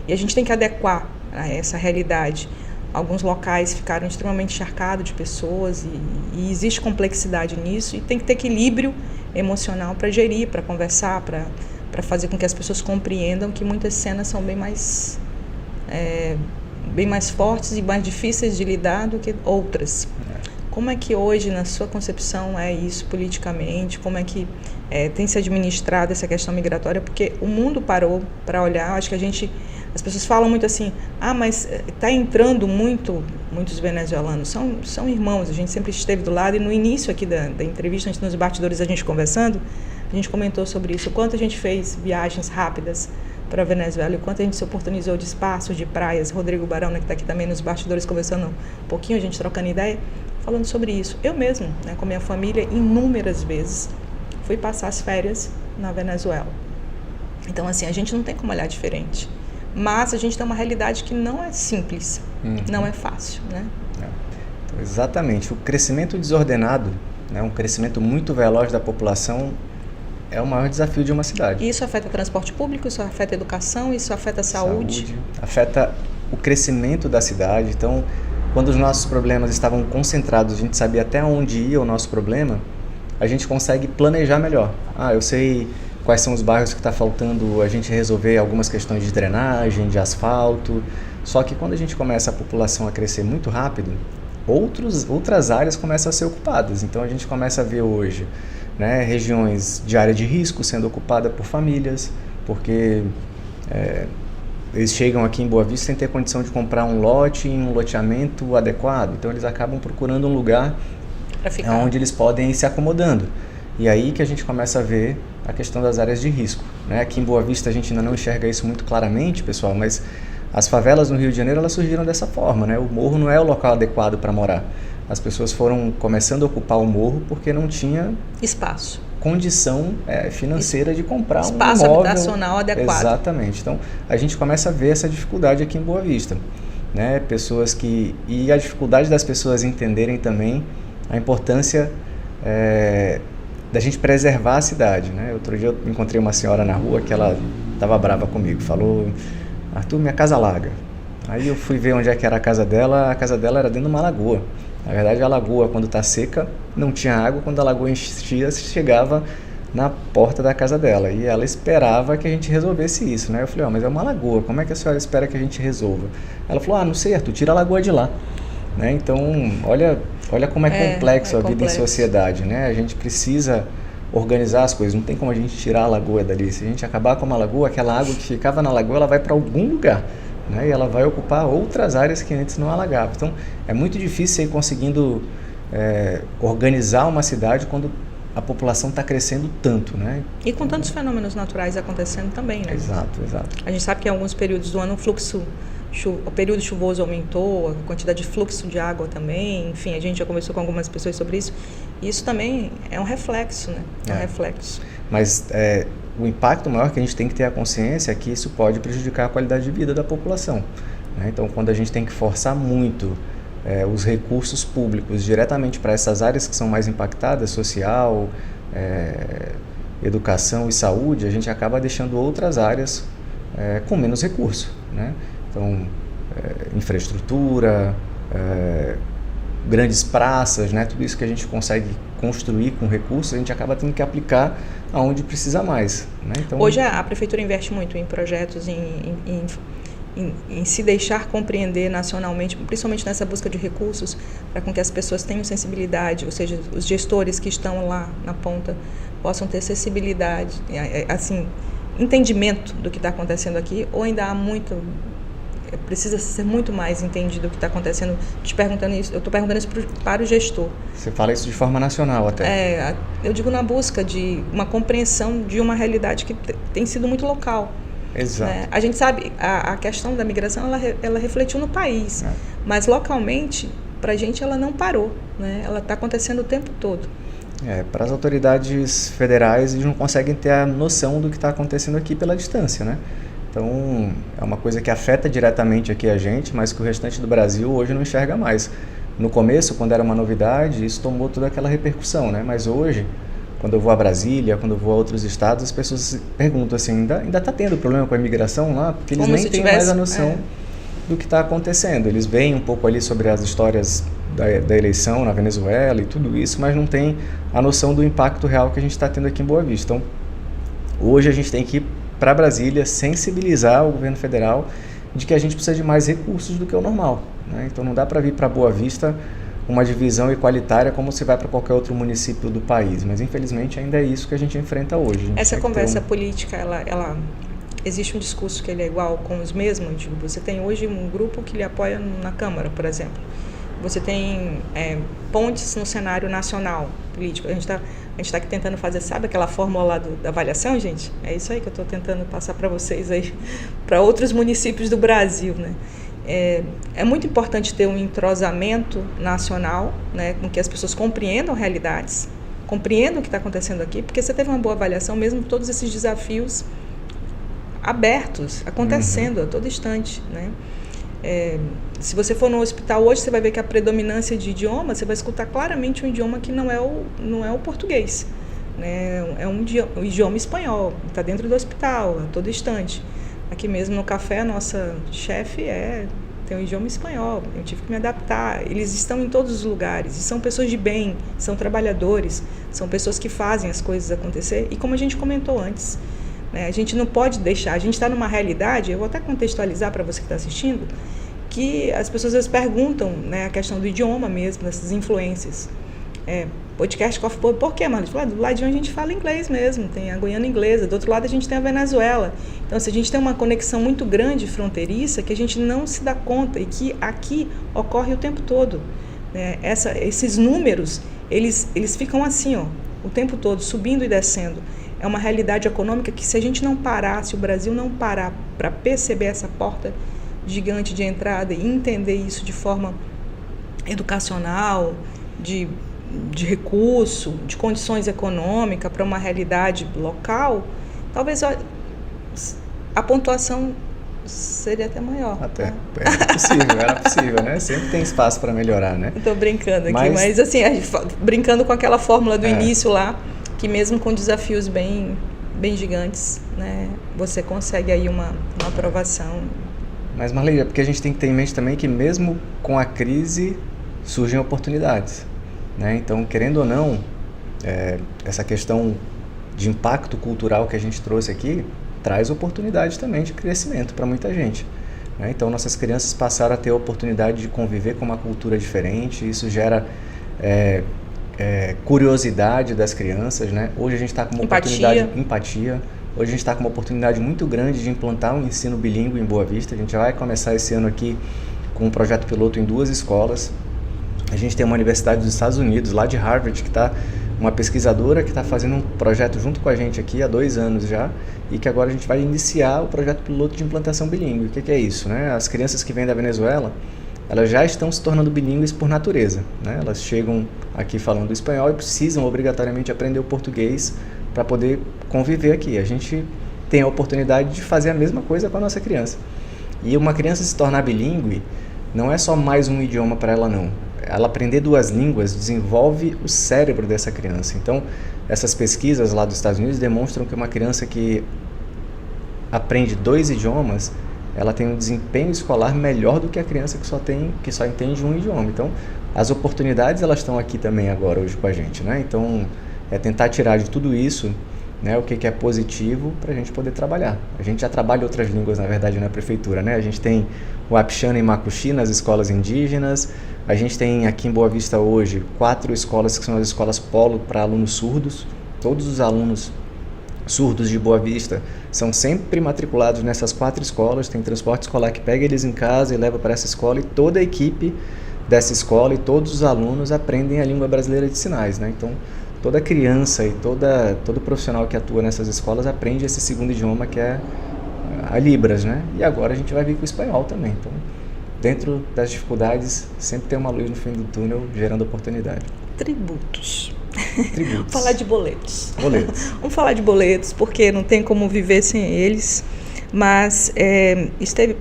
e a gente tem que adequar a essa realidade. Alguns locais ficaram extremamente encharcados de pessoas e existe complexidade nisso, e tem que ter equilíbrio emocional para gerir, para conversar, para fazer com que as pessoas compreendam que muitas cenas são bem mais fortes e mais difíceis de lidar do que outras. Como é que hoje, na sua concepção, é isso politicamente? Como é que tem se administrado essa questão migratória? Porque o mundo parou para olhar. Acho que as pessoas falam muito assim, mas está entrando muitos venezuelanos. São irmãos, a gente sempre esteve do lado, e no início aqui da entrevista, nos bastidores, a gente conversando, a gente comentou sobre isso, o quanto a gente fez viagens rápidas para a Venezuela, o quanto a gente se oportunizou de espaços, de praias. Rodrigo Barão, né, que está aqui também nos bastidores conversando um pouquinho, a gente trocando ideia, falando sobre isso. Eu mesmo, né, com a minha família, inúmeras vezes, fui passar as férias na Venezuela. Então, assim, a gente não tem como olhar diferente. Mas a gente tem uma realidade que não é simples, não é fácil, né? Então, exatamente. O crescimento desordenado, né, um crescimento muito veloz da população, é o maior desafio de uma cidade. Isso afeta o transporte público, isso afeta a educação, isso afeta a saúde. Afeta o crescimento da cidade. Então, quando os nossos problemas estavam concentrados, a gente sabia até onde ia o nosso problema, a gente consegue planejar melhor. Eu sei quais são os bairros que está faltando a gente resolver algumas questões de drenagem, de asfalto. Só que quando a gente começa a população a crescer muito rápido, outras áreas começam a ser ocupadas. Então a gente começa a ver hoje, né, regiões de área de risco sendo ocupada por famílias, porque eles chegam aqui em Boa Vista sem ter condição de comprar um lote em um loteamento adequado. Então eles acabam procurando um lugar onde eles podem ir se acomodando. E aí que a gente começa a ver a questão das áreas de risco, né? Aqui em Boa Vista a gente ainda não enxerga isso muito claramente, pessoal, mas as favelas no Rio de Janeiro, elas surgiram dessa forma, né? O morro não é o local adequado para morar. As pessoas foram começando a ocupar o morro porque não tinha condição financeira de comprar um imóvel. Espaço habitacional adequado. Exatamente. Então, a gente começa a ver essa dificuldade aqui em Boa Vista, né? E a dificuldade das pessoas entenderem também a importância da gente preservar a cidade, né? Outro dia eu encontrei uma senhora na rua que ela estava brava comigo, falou: Arthur, minha casa alaga. Aí eu fui ver onde é que era a casa dela era dentro de uma lagoa. Na verdade, a lagoa, quando está seca, não tinha água, quando a lagoa enchia, chegava na porta da casa dela, e ela esperava que a gente resolvesse isso, né? Eu falei: mas é uma lagoa, como é que a senhora espera que a gente resolva? Ela falou: não sei, Arthur, tira a lagoa de lá, né? Então, olha como é complexo a vida em sociedade, né? A gente precisa organizar as coisas, não tem como a gente tirar a lagoa dali. Se a gente acabar com uma lagoa, aquela água que ficava na lagoa, ela vai para algum lugar, né? E ela vai ocupar outras áreas que antes não alagavam. Então, é muito difícil ir conseguindo organizar uma cidade quando a população está crescendo tanto, né? E com tantos fenômenos naturais acontecendo também, né? Exato. A gente sabe que em alguns períodos do ano o período chuvoso aumentou, a quantidade de fluxo de água também, enfim, a gente já conversou com algumas pessoas sobre isso. E isso também é um reflexo, né? É um reflexo. Mas o impacto maior que a gente tem que ter a consciência é que isso pode prejudicar a qualidade de vida da população, né? Então, quando a gente tem que forçar muito os recursos públicos diretamente para essas áreas que são mais impactadas, social, educação e saúde, a gente acaba deixando outras áreas com menos recurso, né? Então, infraestrutura, grandes praças, né? Tudo isso que a gente consegue construir com recursos, a gente acaba tendo que aplicar aonde precisa mais, né? Então, hoje a prefeitura investe muito em projetos, em se deixar compreender nacionalmente, principalmente nessa busca de recursos, para com que as pessoas tenham sensibilidade, ou seja, os gestores que estão lá na ponta possam ter sensibilidade, assim, entendimento do que está acontecendo aqui, ou ainda há muito, precisa ser muito mais entendido o que está acontecendo. Te perguntando isso, eu estou perguntando isso para o gestor. Você fala isso de forma nacional até. Eu digo na busca de uma compreensão de uma realidade que tem sido muito local. Exato. A gente sabe, a questão da migração, ela refletiu no país, mas localmente, para a gente, ela não parou, né? Ela está acontecendo o tempo todo. Para as autoridades federais, eles não conseguem ter a noção do que está acontecendo aqui pela distância, né? Então, é uma coisa que afeta diretamente aqui a gente, mas que o restante do Brasil hoje não enxerga mais. No começo, quando era uma novidade, isso tomou toda aquela repercussão, né? Mas hoje, quando eu vou a Brasília, quando eu vou a outros estados, as pessoas perguntam assim: ainda está tendo problema com a imigração lá? Porque eles nem têm mais a noção do que está acontecendo. Eles veem um pouco ali sobre as histórias da eleição na Venezuela e tudo isso, mas não tem a noção do impacto real que a gente está tendo aqui em Boa Vista. Então, hoje a gente tem que ir para Brasília sensibilizar o governo federal de que a gente precisa de mais recursos do que o normal, né? Então, não dá para vir para Boa Vista uma divisão igualitária como se vai para qualquer outro município do país, mas infelizmente ainda é isso que a gente enfrenta hoje. Essa conversa política, ela existe um discurso que ele é igual com os mesmos? Tipo, você tem hoje um grupo que lhe apoia na Câmara, por exemplo. Você tem pontes no cenário nacional político. A gente está aqui tentando fazer, sabe aquela fórmula lá da avaliação, gente? É isso aí que eu estou tentando passar para vocês aí, para outros municípios do Brasil, né? É muito importante ter um entrosamento nacional, né, com que as pessoas compreendam realidades, compreendam o que está acontecendo aqui, porque você teve uma boa avaliação mesmo com todos esses desafios abertos, acontecendo a todo instante, né? Se você for no hospital hoje, você vai ver que a predominância de idioma, você vai escutar claramente um idioma que não é o português, né? É um idioma espanhol, está dentro do hospital, a todo instante. Aqui mesmo no café, a nossa chefe tem um idioma espanhol, eu tive que me adaptar. Eles estão em todos os lugares, e são pessoas de bem, são trabalhadores, são pessoas que fazem as coisas acontecer. E como a gente comentou antes, né, a gente não pode deixar, a gente está numa realidade, eu vou até contextualizar para você que está assistindo, que as pessoas às vezes perguntam, né, a questão do idioma mesmo, dessas influências. Podcast Coffee Pub, por quê, Marlon? Do lado de onde a gente fala inglês mesmo, tem a Guiana inglesa, do outro lado a gente tem a Venezuela. Então, se a gente tem uma conexão muito grande, fronteiriça, que a gente não se dá conta e que aqui ocorre o tempo todo, né? Esses números, eles ficam assim, ó, o tempo todo, subindo e descendo. É uma realidade econômica que, se a gente não parar, se o Brasil não parar para perceber essa porta gigante de entrada e entender isso de forma educacional, de recurso, de condições econômicas para uma realidade local, talvez a pontuação seria até maior. Até. Né? Era possível, né? Sempre tem espaço para melhorar, né? Estou brincando aqui, mas assim, brincando com aquela fórmula do início lá, que mesmo com desafios bem gigantes, né, você consegue aí uma aprovação. Mas, Marley, é porque a gente tem que ter em mente também que mesmo com a crise surgem oportunidades, né? Então, querendo ou não, essa questão de impacto cultural que a gente trouxe aqui traz oportunidade também de crescimento para muita gente, né? Então, nossas crianças passaram a ter a oportunidade de conviver com uma cultura diferente, isso gera curiosidade das crianças, né? Hoje a gente está com uma empatia. Hoje a gente está com uma oportunidade muito grande de implantar um ensino bilíngue em Boa Vista. A gente vai começar esse ano aqui com um projeto piloto em 2 escolas. A gente tem uma universidade dos Estados Unidos, lá de Harvard, que está uma pesquisadora que está fazendo um projeto junto com a gente aqui há 2 anos já, e que agora a gente vai iniciar o projeto piloto de implantação bilíngue. O que é isso, né? As crianças que vêm da Venezuela, elas já estão se tornando bilíngues por natureza, né? Elas chegam aqui falando espanhol e precisam obrigatoriamente aprender o português para poder conviver aqui. A gente tem a oportunidade de fazer a mesma coisa com a nossa criança. E uma criança se tornar bilíngue não é só mais um idioma para ela, não. Ela aprender 2 línguas desenvolve o cérebro dessa criança. Então, essas pesquisas lá dos Estados Unidos demonstram que uma criança que aprende 2 idiomas, ela tem um desempenho escolar melhor do que a criança que só entende um idioma. Então, as oportunidades elas estão aqui também agora, hoje com a gente, né? Então, é tentar tirar de tudo isso, né, o que é positivo para a gente poder trabalhar. A gente já trabalha outras línguas, na verdade, na prefeitura, né? A gente tem o Apixana e Macuxi nas escolas indígenas. A gente tem aqui em Boa Vista hoje 4 escolas que são as escolas polo para alunos surdos. Todos os alunos surdos de Boa Vista são sempre matriculados nessas 4 escolas. Tem transporte escolar que pega eles em casa e leva para essa escola, e toda a equipe dessa escola e todos os alunos aprendem a língua brasileira de sinais, né? Então, toda criança e todo profissional que atua nessas escolas aprende esse segundo idioma, que é a Libras, né? E agora a gente vai vir com o espanhol também. Então, dentro das dificuldades, sempre tem uma luz no fim do túnel, gerando oportunidade. Tributos. Vamos falar de boletos. Vamos falar de boletos, porque não tem como viver sem eles. Mas teve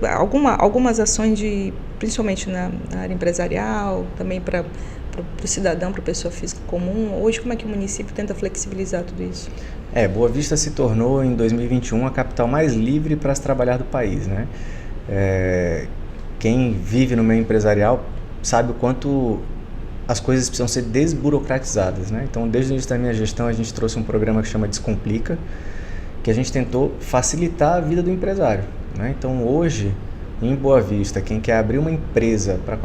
algumas ações, principalmente na área empresarial, também para o cidadão, para a pessoa física comum. Hoje, como é que o município tenta flexibilizar tudo isso? Boa Vista se tornou, em 2021, a capital mais livre para se trabalhar do país, né? Quem vive no meio empresarial sabe o quanto as coisas precisam ser desburocratizadas, né? Então, desde o início da minha gestão, a gente trouxe um programa que chama Descomplica, que a gente tentou facilitar a vida do empresário, né? Então, hoje, em Boa Vista, quem quer abrir uma empresa para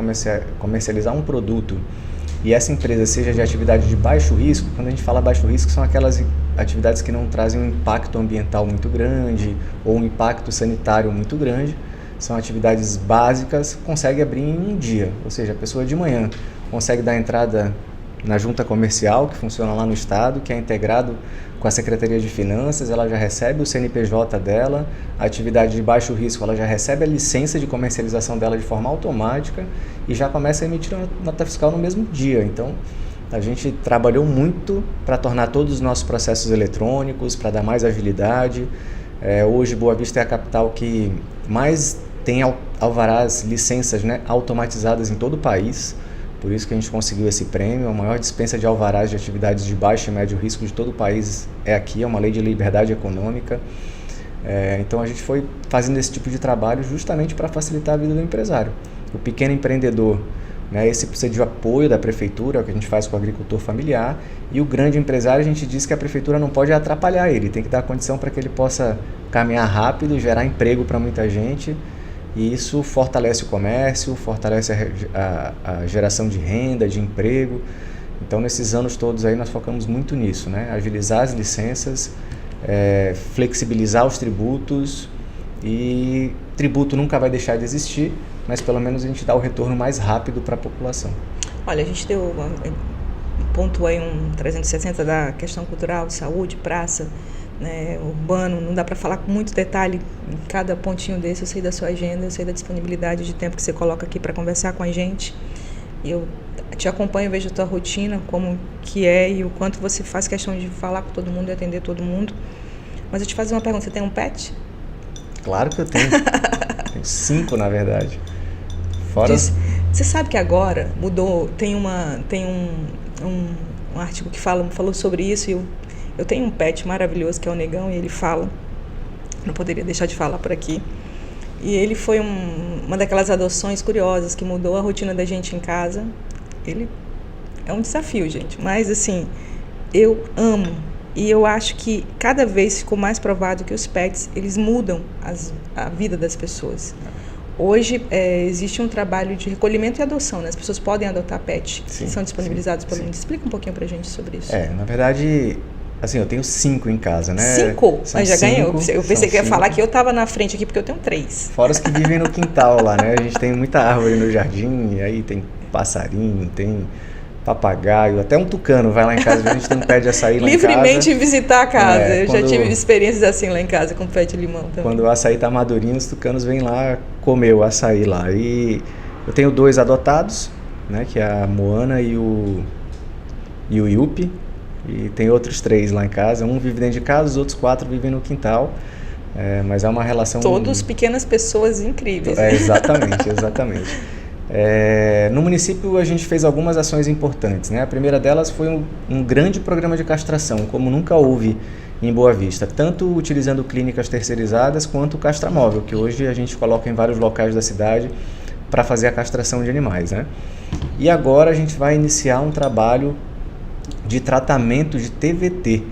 comercializar um produto, e essa empresa seja de atividade de baixo risco, quando a gente fala baixo risco, são aquelas atividades que não trazem um impacto ambiental muito grande ou um impacto sanitário muito grande, são atividades básicas, consegue abrir em um dia. Ou seja, a pessoa de manhã consegue dar entrada na junta comercial, que funciona lá no estado, que é integrado com a Secretaria de Finanças, ela já recebe o CNPJ dela, a atividade de baixo risco, ela já recebe a licença de comercialização dela de forma automática e já começa a emitir uma nota fiscal no mesmo dia. Então, a gente trabalhou muito para tornar todos os nossos processos eletrônicos, para dar mais agilidade. Hoje, Boa Vista é a capital que mais tem alvarás, licenças, né, automatizadas em todo o país. Por isso que a gente conseguiu esse prêmio. A maior dispensa de alvarás de atividades de baixo e médio risco de todo o país é aqui, é uma lei de liberdade econômica. Então a gente foi fazendo esse tipo de trabalho justamente para facilitar a vida do empresário. O pequeno empreendedor, né, esse precisa de apoio da prefeitura, é o que a gente faz com o agricultor familiar, e o grande empresário, a gente diz que a prefeitura não pode atrapalhar ele, tem que dar condição para que ele possa caminhar rápido, gerar emprego para muita gente. E isso fortalece o comércio, fortalece a geração de renda, de emprego. Então, nesses anos todos aí, nós focamos muito nisso, né? Agilizar as licenças, flexibilizar os tributos. E tributo nunca vai deixar de existir, mas pelo menos a gente dá o retorno mais rápido para a população. Olha, a gente pontuou aí um 360 da questão cultural, de saúde, praça, né, urbano, não dá para falar com muito detalhe em cada pontinho desse. Eu sei da sua agenda, eu sei da disponibilidade de tempo que você coloca aqui para conversar com a gente. Eu te acompanho, vejo a tua rotina, como que é e o quanto você faz questão de falar com todo mundo e atender todo mundo. Mas eu te faço uma pergunta, você tem um pet? Claro que eu tenho. Tenho 5, na verdade. Fora... Você sabe que agora mudou, tem um artigo que falou sobre isso, e eu tenho um pet maravilhoso que é o Negão, e ele fala, não poderia deixar de falar por aqui, e ele foi uma daquelas adoções curiosas que mudou a rotina da gente em casa. Ele é um desafio, gente, mas assim, eu amo, e eu acho que cada vez ficou mais provado que os pets, eles mudam a vida das pessoas. Hoje existe um trabalho de recolhimento e adoção, né? As pessoas podem adotar pet, que são disponibilizados pelo mundo. Explica um pouquinho pra gente sobre isso. Na verdade, assim, eu tenho 5 em casa, né? 5? Mas já ganhou. Eu pensei que ia falar que eu tava na frente aqui, porque eu tenho 3. Fora os que vivem no quintal lá, né? A gente tem muita árvore no jardim, e aí tem passarinho, tem papagaio, até um tucano vai lá em casa, a gente tem um pé de açaí lá em casa. Livremente visitar a casa. Eu já tive experiências assim lá em casa com pé de limão também. Quando o açaí tá madurinho, os tucanos vêm lá comer o açaí lá. E eu tenho 2 adotados, né, que é a Moana e o Yupi. E tem outros 3 lá em casa. Um vive dentro de casa, os outros 4 vivem no quintal. Mas é uma relação... Todos pequenas pessoas incríveis. Exatamente, exatamente. No município a gente fez algumas ações importantes, né? A primeira delas foi um grande programa de castração, como nunca houve em Boa Vista, tanto utilizando clínicas terceirizadas quanto o castramóvel, que hoje a gente coloca em vários locais da cidade para fazer a castração de animais, né? E agora a gente vai iniciar um trabalho de tratamento de TVT,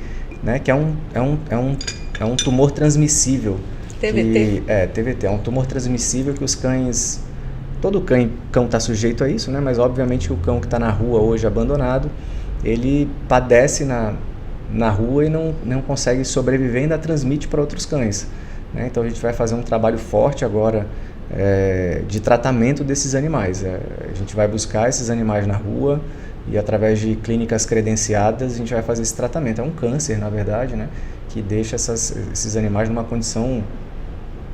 né? Que é um tumor transmissível. TVT? TVT, é um tumor transmissível que os cães... Todo cão está sujeito a isso, né? Mas obviamente o cão que está na rua hoje abandonado, ele padece na rua e não consegue sobreviver e ainda transmite para outros cães, né? Então a gente vai fazer um trabalho forte agora de tratamento desses animais. A gente vai buscar esses animais na rua e através de clínicas credenciadas a gente vai fazer esse tratamento. É um câncer, na verdade, né? Que deixa esses animais numa condição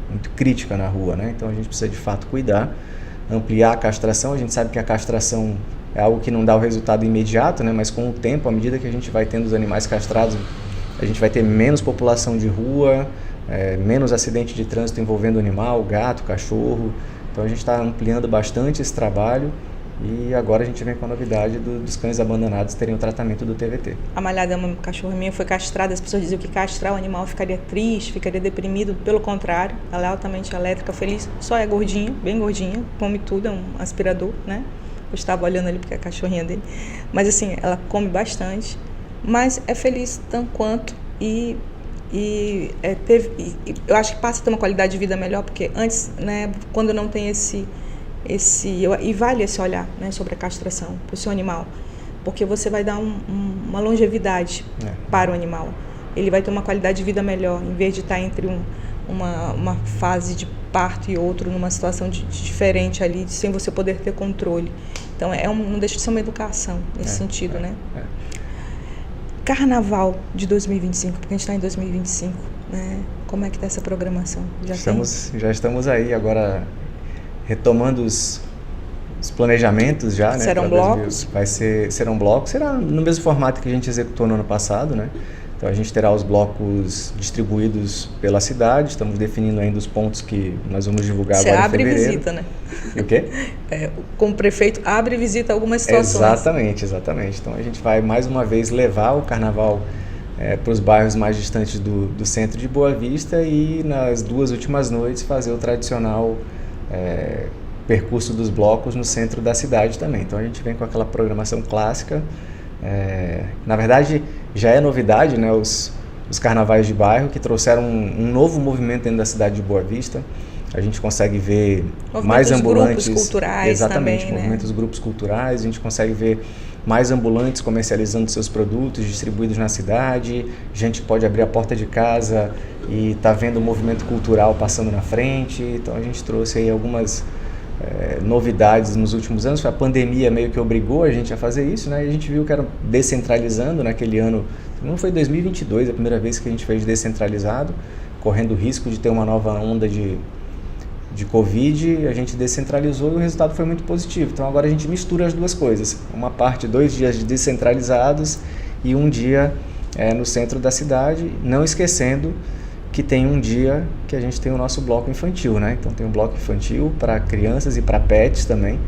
muito crítica na rua, né? Então a gente precisa de fato cuidar, ampliar a castração. A gente sabe que a castração é algo que não dá o resultado imediato, né? Mas com o tempo, à medida que a gente vai tendo os animais castrados, a gente vai ter menos população de rua, menos acidente de trânsito envolvendo animal, gato, cachorro. Então a gente está ampliando bastante esse trabalho e agora a gente vem com a novidade dos cães abandonados terem o tratamento do TVT. A Malhada, uma cachorra minha, foi castrada. As pessoas diziam que castrar o animal ficaria triste, ficaria deprimido. Pelo contrário, ela é altamente elétrica, feliz. Só é gordinha, bem gordinha, come tudo, é um aspirador, né? Eu estava olhando ali porque é a cachorrinha dele. Mas assim, ela come bastante, mas é feliz tanto quanto eu acho que passa a ter uma qualidade de vida melhor, porque antes, né, quando não tem e vale esse olhar, né, sobre a castração para o seu animal, porque você vai dar uma longevidade para o animal. Ele vai ter uma qualidade de vida melhor, em vez de estar entre uma fase de parto e outro, numa situação diferente ali, sem você poder ter controle. Então não deixa de ser uma educação nesse sentido, né? Carnaval de 2025, porque a gente está em 2025, né? Como é que está essa programação? Já estamos aí agora retomando os planejamentos já, né? Serão blocos? Serão blocos, será no mesmo formato que a gente executou no ano passado, né? Então a gente terá os blocos distribuídos pela cidade, estamos definindo ainda os pontos que nós vamos divulgar agora em fevereiro. Você abre e visita, né? E o quê? Como prefeito, abre e visita algumas situações. Exatamente. Então a gente vai mais uma vez levar o carnaval para os bairros mais distantes do centro de Boa Vista e nas 2 últimas noites fazer o tradicional percurso dos blocos no centro da cidade também. Então a gente vem com aquela programação clássica. Na verdade, já é novidade, né, os carnavais de bairro que trouxeram um novo movimento dentro da cidade de Boa Vista. A gente consegue ver mais ambulantes, grupos culturais, exatamente, também, movimentos, grupos culturais. A gente consegue ver mais ambulantes comercializando seus produtos distribuídos na cidade. Gente que pode abrir a porta de casa e tá vendo o movimento cultural passando na frente. Então a gente trouxe aí algumas novidades nos últimos anos. A pandemia meio que obrigou a gente a fazer isso, né? E a gente viu que era descentralizando naquele ano. Não foi 2022 a primeira vez que a gente fez descentralizado, correndo o risco de ter uma nova onda de Covid. A gente descentralizou e o resultado foi muito positivo. Então agora a gente mistura as duas coisas. Uma parte, 2 dias de descentralizados e um dia no centro da cidade, não esquecendo que tem um dia que a gente tem o nosso bloco infantil, né? Então tem um bloco infantil para crianças e para pets também.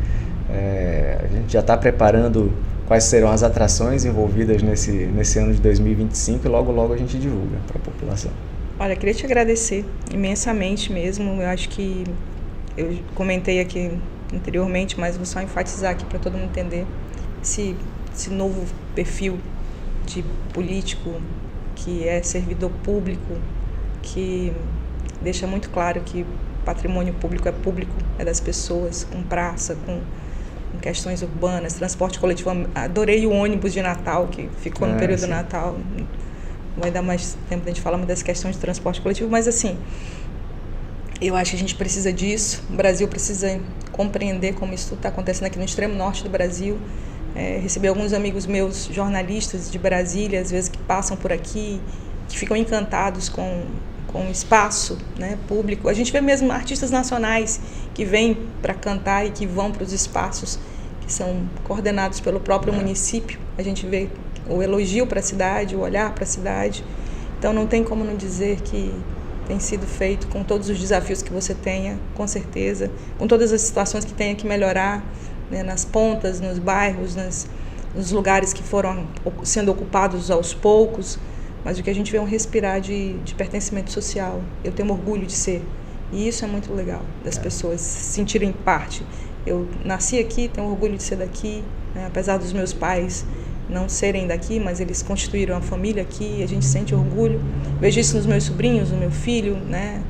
A gente já está preparando quais serão as atrações envolvidas nesse ano de 2025 e logo a gente divulga para a população. Olha, queria te agradecer imensamente mesmo. Eu acho que eu comentei aqui anteriormente, mas vou só enfatizar aqui para todo mundo entender esse novo perfil de político que é servidor público, que deixa muito claro que patrimônio público é das pessoas, com praça, com questões urbanas, transporte coletivo. Adorei o ônibus de Natal, que ficou no período do Natal. Vai dar mais tempo da gente falar dessa questão de transporte coletivo, mas assim, eu acho que a gente precisa disso. O Brasil precisa compreender como isso tudo está acontecendo aqui no extremo norte do Brasil. Recebi alguns amigos meus, jornalistas de Brasília, às vezes que passam por aqui, que ficam encantados com o espaço, né, público. A gente vê mesmo artistas nacionais que vêm para cantar e que vão para os espaços que são coordenados pelo próprio município. A gente vê o elogio para a cidade, o olhar para a cidade. Então não tem como não dizer que tem sido feito com todos os desafios que você tenha, com certeza, com todas as situações que tenha que melhorar, né, nas pontas, nos bairros, nos lugares que foram sendo ocupados aos poucos. Mas o que a gente vê é um respirar de pertencimento social. Eu tenho orgulho de ser. E isso é muito legal, das pessoas se sentirem parte. Eu nasci aqui, tenho orgulho de ser daqui, né? Apesar dos meus pais não serem daqui, mas eles constituíram a família aqui, a gente sente orgulho. Vejo isso nos meus sobrinhos, no meu filho, né?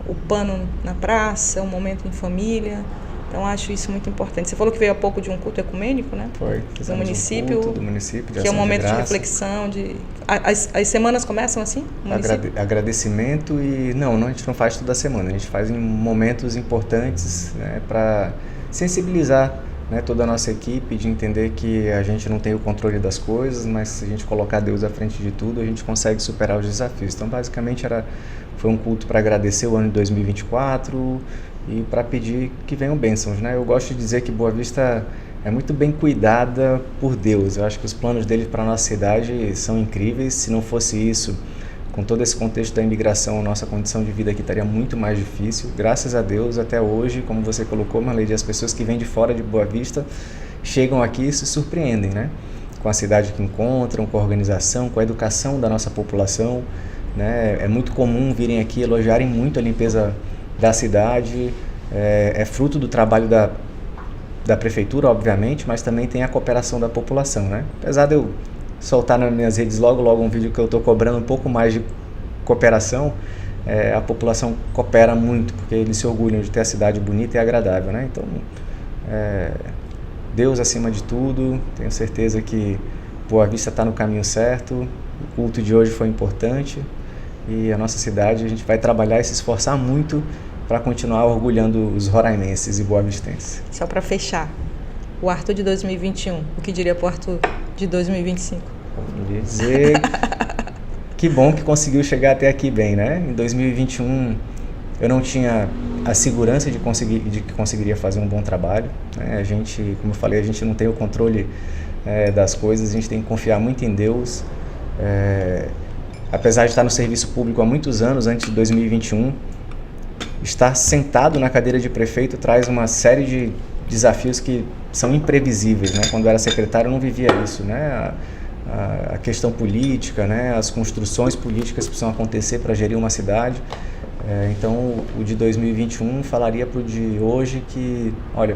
O pano na praça, um momento em família. Então, acho isso muito importante. Você falou que veio há pouco de um culto ecumênico, né? Foi. Do município, um culto do município de que é um momento de reflexão. As semanas começam assim? Agradecimento e... Não, a gente não faz toda semana. A gente faz em momentos importantes, né, para sensibilizar, né, toda a nossa equipe, de entender que a gente não tem o controle das coisas, mas se a gente colocar Deus à frente de tudo, a gente consegue superar os desafios. Então, basicamente, foi um culto para agradecer o ano de 2024 e para pedir que venham bênçãos, né? Eu gosto de dizer que Boa Vista é muito bem cuidada por Deus. Eu acho que os planos dele para a nossa cidade são incríveis. Se não fosse isso, com todo esse contexto da imigração, a nossa condição de vida aqui estaria muito mais difícil. Graças a Deus, até hoje, como você colocou, Marlede, as pessoas que vêm de fora de Boa Vista chegam aqui e se surpreendem, né? Com a cidade que encontram, com a organização, com a educação da nossa população, né? É muito comum virem aqui elogiarem muito a limpeza da cidade. É fruto do trabalho da prefeitura, obviamente, mas também tem a cooperação da população, né? Apesar de eu soltar nas minhas redes logo um vídeo que eu estou cobrando um pouco mais de cooperação, a população coopera muito, porque eles se orgulham de ter a cidade bonita e agradável, né? Então, Deus acima de tudo. Tenho certeza que Boa Vista está no caminho certo. O culto de hoje foi importante e a nossa cidade, a gente vai trabalhar e se esforçar muito para continuar orgulhando os roraimenses e boavistenses. Só para fechar, o Arthur de 2021, o que diria para o Arthur de 2025? Eu queria dizer que bom que conseguiu chegar até aqui bem, né? Em 2021 eu não tinha a segurança de que conseguiria fazer um bom trabalho, né? A gente, como eu falei, a gente não tem o controle das coisas, a gente tem que confiar muito em Deus. Apesar de estar no serviço público há muitos anos, antes de 2021, estar sentado na cadeira de prefeito traz uma série de desafios que são imprevisíveis, né? Quando eu era secretário eu não vivia isso, né? A questão política, né? As construções políticas que precisam acontecer para gerir uma cidade. Então, o de 2021 falaria para o de hoje que, olha,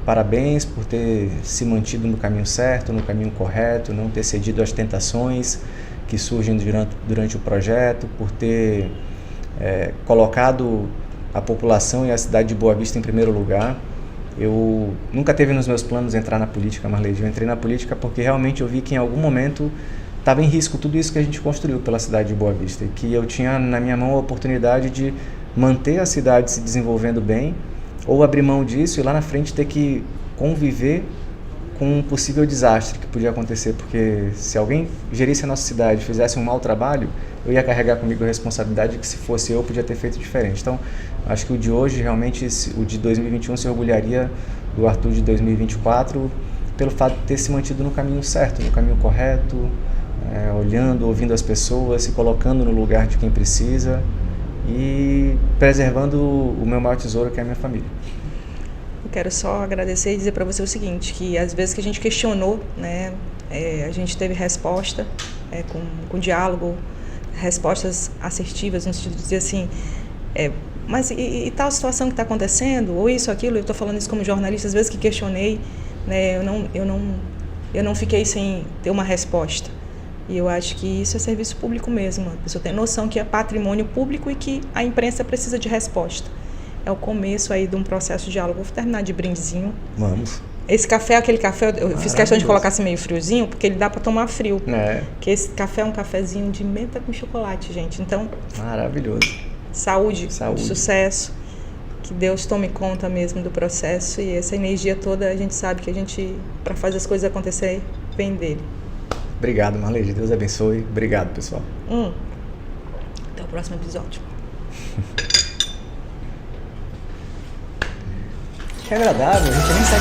parabéns por ter se mantido no caminho certo, no caminho correto, não ter cedido às tentações que surgem durante o projeto, por ter colocado a população e a cidade de Boa Vista em primeiro lugar. Eu nunca teve nos meus planos entrar na política, Marlede. Eu entrei na política porque realmente eu vi que em algum momento estava em risco tudo isso que a gente construiu pela cidade de Boa Vista, e que eu tinha na minha mão a oportunidade de manter a cidade se desenvolvendo bem, ou abrir mão disso e lá na frente ter que conviver com um possível desastre que podia acontecer, porque se alguém gerisse a nossa cidade, fizesse um mau trabalho, eu ia carregar comigo a responsabilidade que, se fosse eu, podia ter feito diferente. Então, acho que o de hoje, realmente, o de 2021 se orgulharia do Arthur de 2024 pelo fato de ter se mantido no caminho certo, no caminho correto, olhando, ouvindo as pessoas, se colocando no lugar de quem precisa e preservando o meu maior tesouro, que é a minha família. Eu quero só agradecer e dizer para você o seguinte, que às vezes que a gente questionou, né, a gente teve resposta com diálogo, respostas assertivas, no sentido de dizer assim, mas e tal situação que está acontecendo, ou isso, aquilo, eu estou falando isso como jornalista, às vezes que questionei, né, eu não fiquei sem ter uma resposta. E eu acho que isso é serviço público mesmo. A pessoa tem noção que é patrimônio público e que a imprensa precisa de resposta. É o começo aí de um processo de diálogo. Vou terminar de brindezinho. Vamos. Esse café, aquele café, eu fiz questão de colocar assim meio friozinho, porque ele dá para tomar frio. Porque esse café é um cafezinho de menta com chocolate, gente. Então, maravilhoso. Saúde. Sucesso. Que Deus tome conta mesmo do processo. E essa energia toda, a gente sabe que a gente, para fazer as coisas acontecer, vem dele. Obrigado, Marlene. Deus abençoe. Obrigado, pessoal. Até o próximo episódio. Que agradável, a gente nem sai